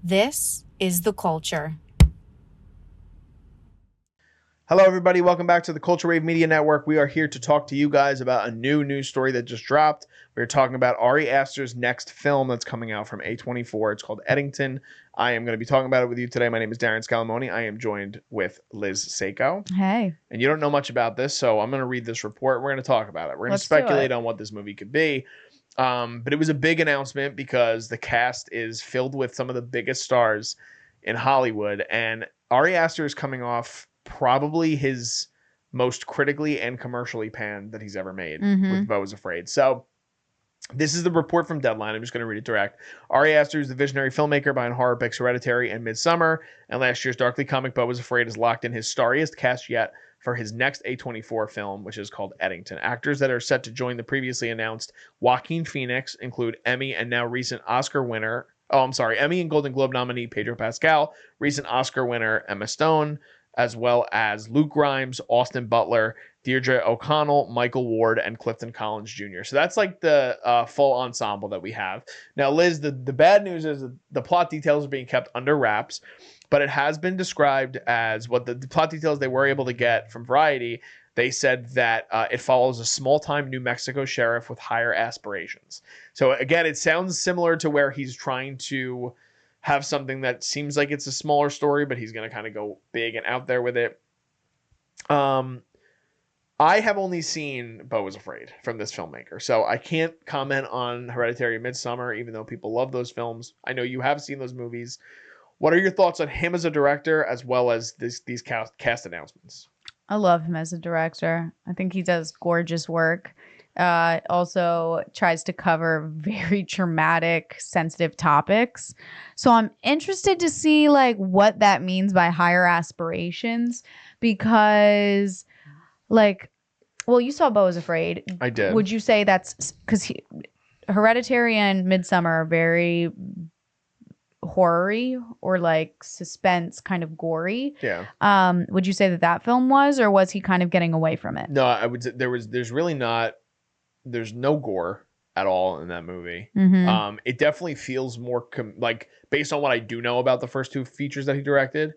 This is The Culture. Hello, everybody. Welcome back to the Culture Wave Media Network. We are here to talk to you guys about a new news story that just dropped. We're talking about Ari Aster's next film that's coming out from A24. It's called Eddington. I am going to be talking about it with you today. My name is Darren Scalamoni. I am joined with Liz Seiko. Hey. And you don't know much about this, so I'm going to read this report. We're going to talk about it. We're going to speculate on what this movie could be. But it was a big announcement because the cast is filled with some of the biggest stars in Hollywood. And Ari Aster is coming off probably his most critically and commercially panned that he's ever made with Beau is Afraid. So this is the report from Deadline. I'm just going to read it direct. Ari Aster is the visionary filmmaker behind horror picks Hereditary and Midsommar, and last year's darkly comic Beau is Afraid has locked in his starriest cast yet for his next A24 film, which is called Eddington. Actors that are set to join the previously announced Joaquin Phoenix include Emmy and now recent Oscar winner, Emmy and Golden Globe nominee Pedro Pascal, recent Oscar winner Emma Stone, as well as Luke Grimes, Austin Butler, Deirdre O'Connell, Michael Ward, and Clifton Collins Jr. So that's like the full ensemble that we have. Now, Liz, the bad news is the plot details are being kept under wraps, but it has been described as what the plot details they were able to get from Variety. They said that it follows a small-time New Mexico sheriff with higher aspirations. So again, it sounds similar to where he's trying to have something that seems like it's a smaller story, but he's going to kind of go big and out there with it. I have only seen Beau is Afraid from this filmmaker, so I can't comment on Hereditary Midsommar, even though people love those films. I know you have seen those movies. What are your thoughts on him as a director, as well as these cast announcements? I love him as a director. I think he does gorgeous work. Also tries to cover very traumatic, sensitive topics. So I'm interested to see like what that means by higher aspirations, because like, well, you saw Beau is Afraid. I did. Would you say that's because Hereditary and Midsommar are very horror-y or like suspense, kind of gory? Yeah. Would you say that film was, or was he kind of getting away from it? No, I would say there's no gore at all in that movie. It definitely feels more like, based on what I do know about the first two features that he directed,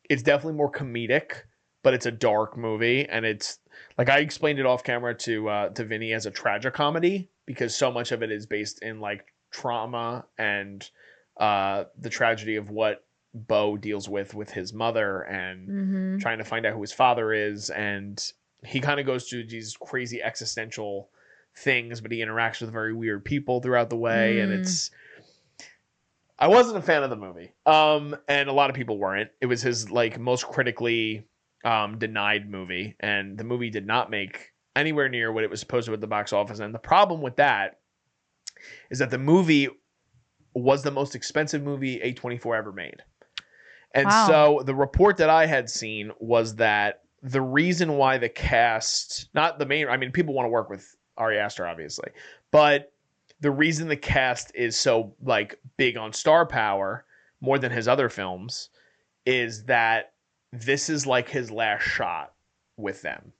it's definitely more comedic, but it's a dark movie, and it's like I explained it off camera to Vinny as a tragicomedy, because so much of it is based in like trauma and the tragedy of what Beau deals with his mother and trying to find out who his father is, and he kind of goes through these crazy existential things, but he interacts with very weird people throughout the way, and I wasn't a fan of the movie, and a lot of people weren't. It was his like most critically denied movie, and the movie did not make anywhere near what it was supposed to at the box office. And the problem with that is that the movie was the most expensive movie A24 ever made. And so the report that I had seen was that the reason why the cast, not the main, I mean, people want to work with Ari Aster, obviously, but the reason the cast is so like big on star power more than his other films is that this is like his last shot with them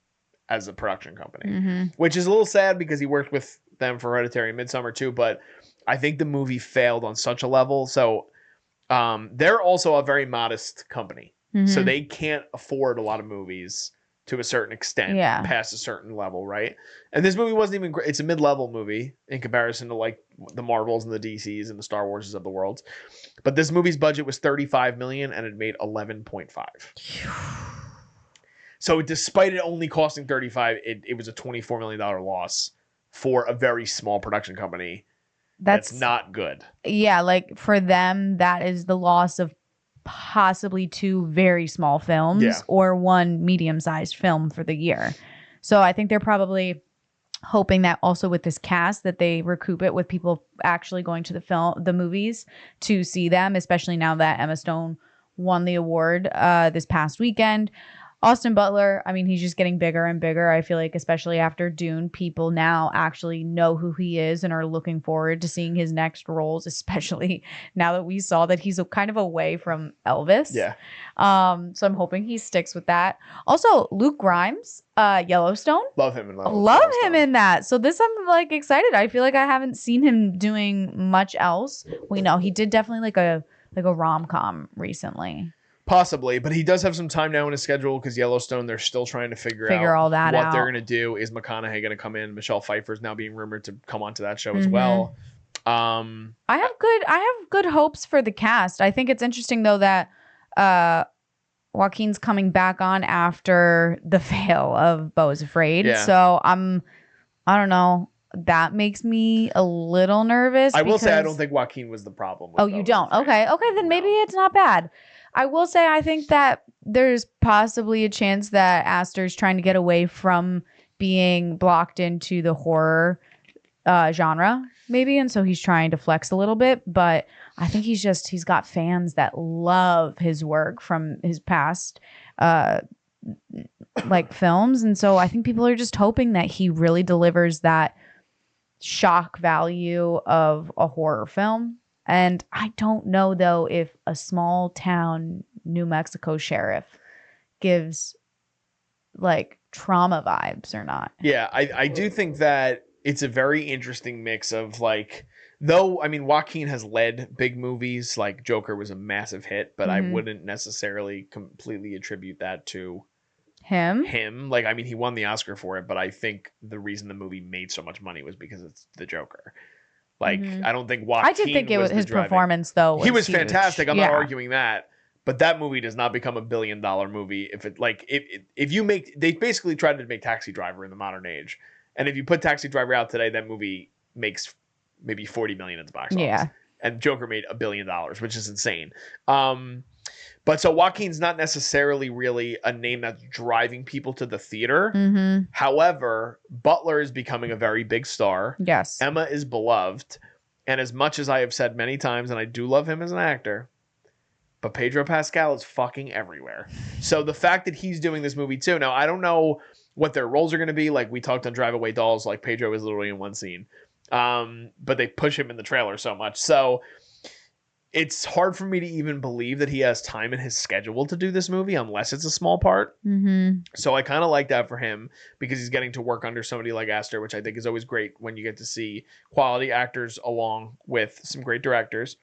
as a production company, which is a little sad because he worked with them for Hereditary and Midsommar too, but I think the movie failed on such a level. So they're also a very modest company. So they can't afford a lot of movies to a certain extent past a certain level, right? And this movie wasn't even great. It's a mid-level movie in comparison to like the Marvels and the DCs and the Star Warses of the world. But this movie's budget was $35 million and it made 11.5. So despite it only costing 35, it was a $24 million loss for a very small production company. That's not good. Yeah, like for them, that is the loss of possibly two very small films or one medium-sized film for the year. So I think they're probably hoping that also with this cast that they recoup it with people actually going to the movies to see them, especially now that Emma Stone won the award this past weekend. Austin Butler, I mean, he's just getting bigger and bigger. I feel like, especially after Dune, people now actually know who he is and are looking forward to seeing his next roles, especially now that we saw that he's kind of away from Elvis. Yeah. So I'm hoping he sticks with that. Also, Luke Grimes, Yellowstone. Love him in Yellowstone. Love him in that. So this, I'm like excited. I feel like I haven't seen him doing much else. We know he did definitely like a like a rom-com recently. Possibly, but he does have some time now in his schedule because Yellowstone, they're still trying to figure out all that what out. they're going to do. Is McConaughey going to come in? Michelle Pfeiffer is now being rumored to come onto that show as well. I have good hopes for the cast. I think it's interesting though that Joaquin's coming back on after the fail of Beau is Afraid. Yeah. So I don't know. That makes me a little nervous. I will say I don't think Joaquin was the problem. Oh, you don't? Okay, then maybe it's not bad. I will say I think that there's possibly a chance that Aster's trying to get away from being blocked into the horror genre, maybe, and so he's trying to flex a little bit. But I think he's got fans that love his work from his past like films, and so I think people are just hoping that he really delivers that shock value of a horror film. And I don't know, though, if a small town New Mexico sheriff gives like trauma vibes or not. Yeah, I do think that it's a very interesting mix of like, though, I mean, Joaquin has led big movies, like Joker was a massive hit, but I wouldn't necessarily completely attribute that to him. Like, I mean, he won the Oscar for it, but I think the reason the movie made so much money was because it's the Joker. Like, I don't think Joaquin. I did think it was his performance, though. He was huge. Fantastic. I'm not arguing that. But that movie does not become $1 billion movie if it like if you make, they basically tried to make Taxi Driver in the modern age, and if you put Taxi Driver out today, that movie makes maybe 40 million at the box office. Yeah. And Joker made $1 billion, which is insane. But so Joaquin's not necessarily really a name that's driving people to the theater. However, Butler is becoming a very big star. Yes. Emma is beloved. And as much as I have said many times, and I do love him as an actor, but Pedro Pascal is fucking everywhere. So the fact that he's doing this movie too. Now, I don't know what their roles are going to be. Like we talked on Drive Away Dolls, like Pedro is literally in one scene. But they push him in the trailer so much. So it's hard for me to even believe that he has time in his schedule to do this movie unless it's a small part. So I kind of like that for him because he's getting to work under somebody like Aster, which I think is always great when you get to see quality actors along with some great directors.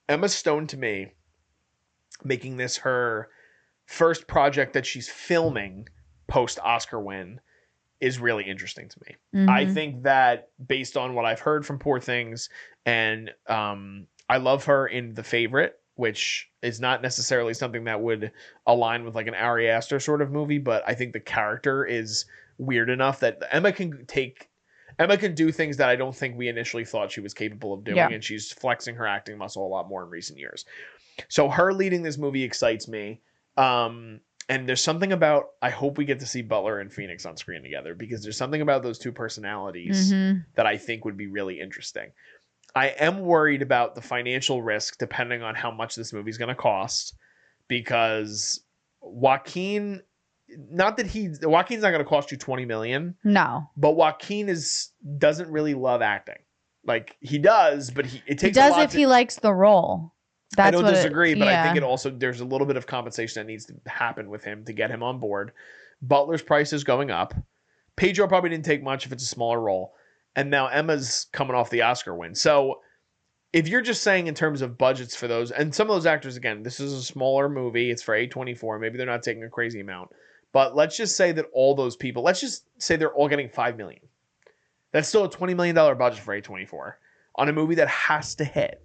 Emma Stone, to me, making this her first project that she's filming post-Oscar win is really interesting to me. I think that based on what I've heard from Poor Things, and I love her in The Favorite, which is not necessarily something that would align with like an Ari Aster sort of movie, but I think the character is weird enough that Emma can do things that I don't think we initially thought she was capable of doing, and she's flexing her acting muscle a lot more in recent years. So her leading this movie excites me. And there's something about, I hope we get to see Butler and Phoenix on screen together, because there's something about those two personalities that I think would be really interesting. I am worried about the financial risk depending on how much this movie's going to cost, because Joaquin's not going to cost you $20 million. No. But Joaquin doesn't really love acting. Like he does, but it takes he does a lot if he likes the role. I don't disagree, but I think it also, there's a little bit of compensation that needs to happen with him to get him on board. Butler's price is going up. Pedro probably didn't take much if it's a smaller role. And now Emma's coming off the Oscar win. So if you're just saying in terms of budgets for those, and some of those actors, again, this is a smaller movie. It's for A24. Maybe they're not taking a crazy amount. But let's just say that all those people, let's just say they're all getting $5 million. That's still a $20 million budget for A24 on a movie that has to hit.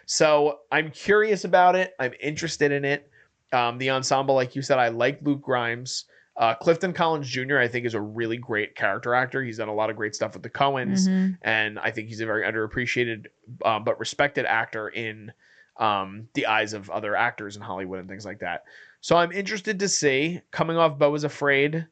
So I'm curious about it. I'm interested in it. The ensemble, like you said, I like Luke Grimes. Clifton Collins Jr., I think, is a really great character actor. He's done a lot of great stuff with the Coens, and I think he's a very underappreciated but respected actor in the eyes of other actors in Hollywood and things like that. So I'm interested to see. Coming off Beau is Afraid,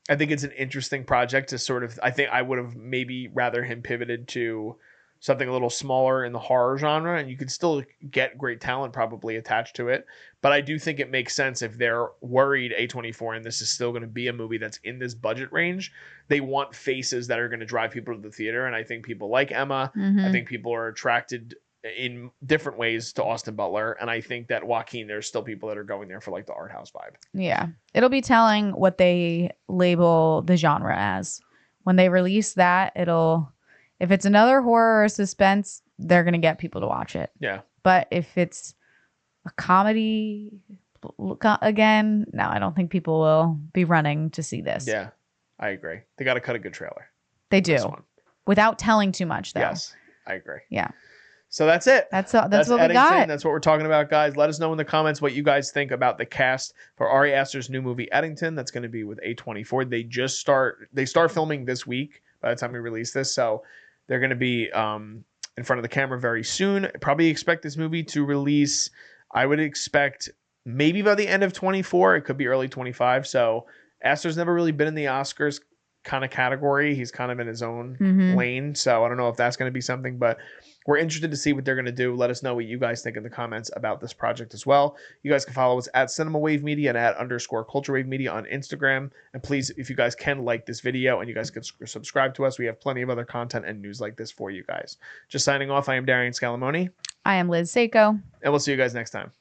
I think it's an interesting project to sort of, I think I would have maybe rather him pivoted to something a little smaller in the horror genre, and you could still get great talent probably attached to it. But I do think it makes sense if they're worried, A24, and this is still going to be a movie that's in this budget range. They want faces that are going to drive people to the theater, and I think people like Emma. I think people are attracted in different ways to Austin Butler, and I think that Joaquin, there's still people that are going there for like the art house vibe. Yeah. It'll be telling what they label the genre as. When they release that, if it's another horror or suspense, they're going to get people to watch it. Yeah. But if it's a comedy again, no, I don't think people will be running to see this. Yeah, I agree. They got to cut a good trailer. They do. Without telling too much, though. Yes, I agree. Yeah. So that's it. That's what Edington. we got. That's what we're talking about, guys. Let us know in the comments what you guys think about the cast for Ari Aster's new movie Eddington. That's going to be with A24. They start filming this week by the time we release this, so they're going to be in front of the camera very soon. Probably expect this movie to release. I would expect maybe by the end of 24. It could be early 25. So Aster's never really been in the Oscars kind of category. He's kind of in his own lane. So I don't know if that's going to be something, but we're interested to see what they're going to do. Let us know what you guys think in the comments about this project as well. You guys can follow us at Cinema Wave Media and at _Culture Wave Media on Instagram. And please, if you guys can, like this video and you guys can subscribe to us. We have plenty of other content and news like this for you guys. Just signing off, I am Darian Scalamoni. I am Liz Seiko. And we'll see you guys next time.